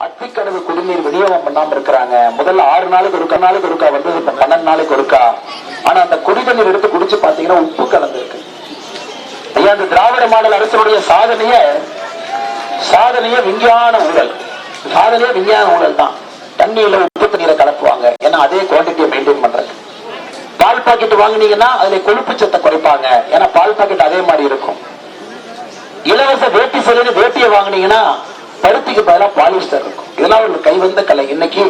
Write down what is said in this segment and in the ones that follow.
அத்திக்கடவு குடிநீர் விநியோகம் பண்ணாம இருக்கிறாங்க. முதல்ல 6 நாளைக்கு ஒருக்கா வந்தது, இப்ப 12 நாளைக்கு ஒருக்கா. ஆனா அந்த குடிநீர் எடுத்து குடிச்சு பாத்தீங்கன்னா உப்பு கலந்து இருக்கு. ஐயா, அந்த திராவிட மாடல் அரசுடைய சாதனைய விஞ்ஞான ஊழல் தான். தண்ணியில உப்பு தண்ணீரை கலப்புவாங்க, ஏன்னா அதே குவான்டிட்டியை மெயின்டைன் பண்றாங்க. பால் பாக்கெட் வாங்கினீங்கன்னா அதுல கொழுப்பு சத்தை குறைப்பாங்க, ஏன்னா பால் பாக்கெட் அதே மாதிரி இருக்கும். இலவச வேட்டி செலவு வேட்டியை வாங்கினீங்கன்னா பருத்திக்கு பதிலாக பாலிஸ்டர் இருக்கும். இதெல்லாம் ஒரு கைவந்த கலை. இன்னைக்கு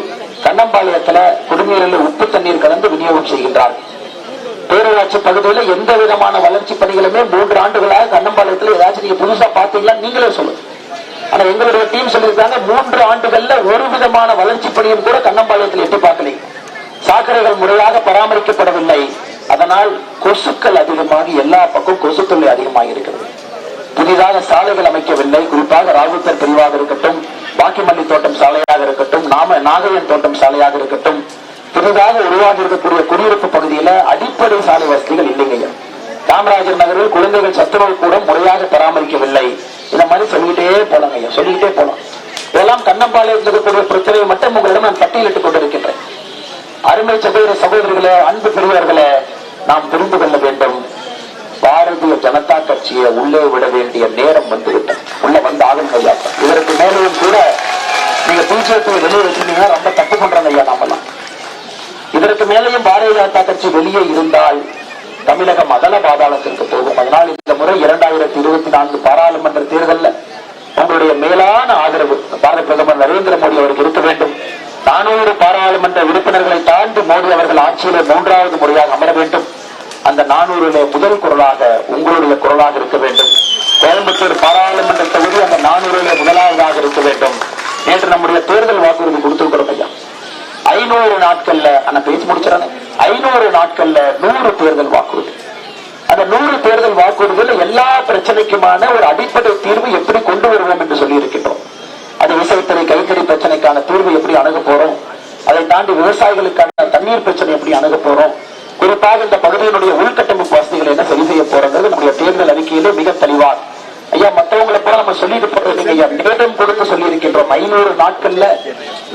கண்ணம்பாளையத்துல குடிநீரில் உப்பு தண்ணீர் கலந்து விநியோகம் செய்கின்றார். பேரூராட்சி பகுதியில் எந்த விதமான வளர்ச்சி பணிகளுமே 3 ஆண்டுகளாக கண்ணம்பாளையத்தில் ஏதாச்சும் நீங்க புதுசா பாத்தீங்களா நீங்களே சொல்லுங்க. ஆனா எங்களுடைய டீம் சொல்லியிருக்காங்க 3 ஆண்டுகள்ல ஒரு விதமான வளர்ச்சி பணியும் கூட கண்ணம்பாளையத்தில் எட்டி பார்க்கலை. சாக்கடைகள் முறையாக பராமரிக்கப்படவில்லை. அதனால் கொசுக்கள் அதிகமாகி எல்லா பக்கம் கொசுக்கள் அதிகமாக இருக்கிறது. புதிதாக சாலைகள் அமைக்கவில்லை. குறிப்பாக ராவுத்தர் பிரிவாக இருக்கட்டும், பாக்கிமல்லி தோட்டம் சாலையாக இருக்கட்டும், நாகையன் தோட்டம் சாலையாக இருக்கட்டும், புதிதாக உருவாகி இருக்கக்கூடிய குடியிருப்பு பகுதியில அடிப்படை சாலை வசதிகள் இல்லைங்க. காமராஜர் நகரில் குழந்தைகள் சத்துணவு கூட முறையாக பராமரிக்கவில்லை. இந்த மாதிரி சொல்லிக்கிட்டே போலாம். இதெல்லாம் கண்ணம்பாளையத்தில் இருக்கக்கூடிய பிரச்சனையை மட்டும் உங்களிடம் நான் பட்டியலிட்டுக் கொண்டிருக்கின்றேன். அருமை சகோதரர்களே, அன்பு பெரியவர்களே, நாம் புரிந்து கொள்ள வேண்டும். பாரதிய ஜனதா கட்சியை உள்ளே விட வேண்டிய நேரம் வந்துவிட்டது. உள்ள வந்து ஆகும் ஐயா. இதற்கு மேலும் கூட நீங்க பிஜேபி வெளியே வச்சிருந்தீங்கன்னா ரொம்ப தப்பு பண்றாங்க ஐயா. நாமெல்லாம் இதற்கு மேலேயும் பாரதிய ஜனதா கட்சி வெளியே இருந்தால் தமிழகம் அதல பாதாளத்திற்கு போகும். அதனால் இந்த முறை 2024 பாராளுமன்ற தேர்தலில் உங்களுடைய மேலான ஆதரவு பாரத பிரதமர் நரேந்திர மோடி அவருக்கு இருக்க வேண்டும். 400 பாராளுமன்ற உறுப்பினர்களை தாண்டி மோடி அவர்கள் ஆட்சியில 3வது முறையாக அமர வேண்டும். அந்த 400 முதல் குரலாக உங்களுடைய குரலாக இருக்க வேண்டும். கோயம்புத்தூர் பாராளுமன்ற தொகுதி அந்த 400 முதலாவதாக இருக்க வேண்டும். நேற்று நம்முடைய தேர்தல் வாக்குறுதி கொடுத்திருக்கிறோம் ஐயா. 500 நாட்கள்ல அந்த பேச்சு முடிச்சாங்க. 500 நாட்கள்ல 100 தேர்தல் வாக்குறுதி. அந்த 100 தேர்தல் வாக்குறுதியில் எல்லா பிரச்சனைக்குமான ஒரு அடிப்படை தீர்வு எப்படி கொண்டு வருவோம் என்று சொல்லி இருக்கின்றோம். அது விசைத்தறி கைத்தறி பிரச்சனைக்கான தீர்வு எப்படி அணுக போறோம், அதை தாண்டி விவசாயிகளுக்கான தண்ணீர் பிரச்சனை எப்படி அணுக போறோம், குறிப்பாக இந்த பகுதியினுடைய உள்கட்டமைப்பு வசதிகளை என்ன சரி செய்ய போறது நம்முடைய தேர்தல் அறிக்கையிலே மிக தெளிவார் ஐயா. மற்றவங்களை போல நம்ம சொல்லிட்டு போறது ஐயா, நேரம் கொடுத்து சொல்லி இருக்கின்றோம். 500 நாட்கள்ல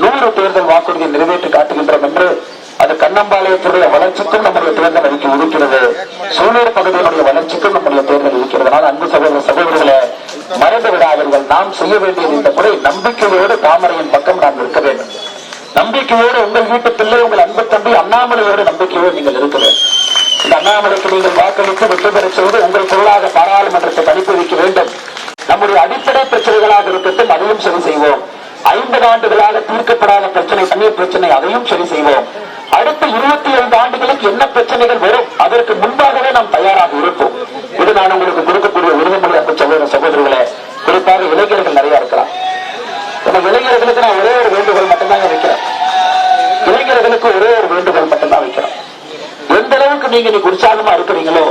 100 தேர்தல் வாக்குறுதியை நிறைவேற்றி காட்டுகின்றோம் என்று. அது கண்ணம்பாளையத்துடைய வளர்ச்சிக்கும் நம்முடைய தேர்தல் அறிக்கை இருக்கிறது. சூழல் பகுதியினுடைய வளர்ச்சிக்கும் நம்முடைய தேர்தல் இருக்கிறது. அன்பு சகோதரர்களே, மறந்து விடாதீர்கள். நாம் செய்ய வேண்டியது இந்த முறை நம்பிக்கையோடு தாமரையின் பக்கம் நாம் இருக்க வேண்டும். நம்பிக்கையோடு உங்கள் வீட்டு பிள்ளை, உங்கள் அன்பு தம்பி அண்ணாமலையோடு நம்பிக்கையோடு நீங்கள் இருக்க வேண்டும். இந்த அண்ணாமலைக்கு நீங்கள் வாக்களித்து வெற்றி பெற செய்து உங்கள் பொருளாக பாராளுமன்றத்தை அனுப்பி வைக்க வேண்டும். நம்முடைய அடிப்படை பிரச்சனைகளாக இருக்கட்டும், அதையும் சரி செய்வோம். 50 ஆண்டுகளாக தீர்க்கப்படாத பிரச்சனை, தண்ணீர் பிரச்சனை, அதையும் சரி செய்வோம். அடுத்த 25 ஆண்டுகளுக்கு என்ன பிரச்சனைகள் வரும் அதற்கு முன்பாகவே நாம் தயாராக இருப்போம். இது நான் உங்களுக்கு கொடுக்கக்கூடிய உறுதிமொழி. அன்பு சகோதரர்களே, குறிப்பாக இளைஞர்கள் நிறைய இருக்கிறார். இளைஞர்களுக்கு நான் ஒரே ஒரு வேண்டுகோள் மட்டும்தான் வைக்கிறேன். இளைஞர்களுக்கு ஒரே ஒரு வேண்டுகோள் மட்டும்தான் வைக்கிறேன். எந்த அளவுக்கு நீங்க உற்சாகமா இருக்கிறீங்களோ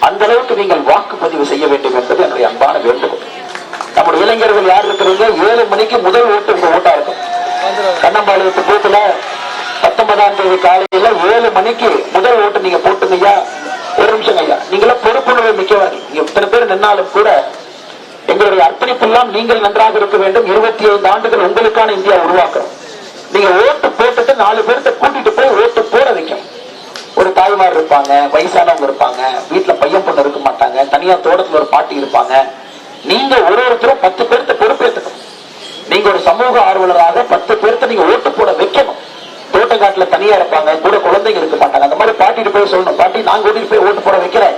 அந்த அளவுக்கு நீங்கள் வாக்குப்பதிவு செய்ய வேண்டும் என்பது என்னுடைய அன்பான வேண்டுகோள். நம்முடைய இளைஞர்கள் யார் இருக்கிறீங்க, 7 மணிக்கு முதல் ஓட்டு உங்க ஓட்டா இருக்கும். கண்ணம்பாளையத்து பூத்துல 19ஆம் தேதி காலையில 7 மணிக்கு முதல் ஓட்டு நீங்க போட்டுங்க. ஒரு நிமிஷம் ஐயா, நீங்கள பொறுப்புணர்வு மிக்கவாங்க. இத்தனை பேர் நின்னாலும் கூட எங்களுடைய அர்ப்பணிப்பு எல்லாம் நீங்கள் நன்றாக இருக்க வேண்டும். 25 ஆண்டுகள் உங்களுக்கான இந்தியா உருவாக்குறோம். நீங்க ஓட்டு போட்டுட்டு 4 பேர்த்த கூட்டிட்டு போய் ஓட்டு போட வைக்கணும். ஒரு தாய்மார் இருப்பாங்க, வயசானவங்க இருப்பாங்க, வீட்டுல பையன் பொண்ணு இருக்க மாட்டாங்க, தனியா தோட்டத்துல ஒரு பாட்டி இருப்பாங்க. நீங்க ஒருத்தரும் 10 பேர்த்த பொறுப்பேற்றுக்கணும். நீங்க ஒரு சமூக ஆர்வலராக 10 பேர்த்த நீங்க ஓட்டு போட வைக்கணும். தோட்டங்காட்டுல தனியா இருப்பாங்க, கூட குழந்தைங்க இருக்க மாட்டாங்க. அந்த மாதிரி பாட்டிட்டு போய் சொல்லணும், பாட்டி நான் கூட்டிட்டு போய் ஓட்டு போட வைக்கிறேன்,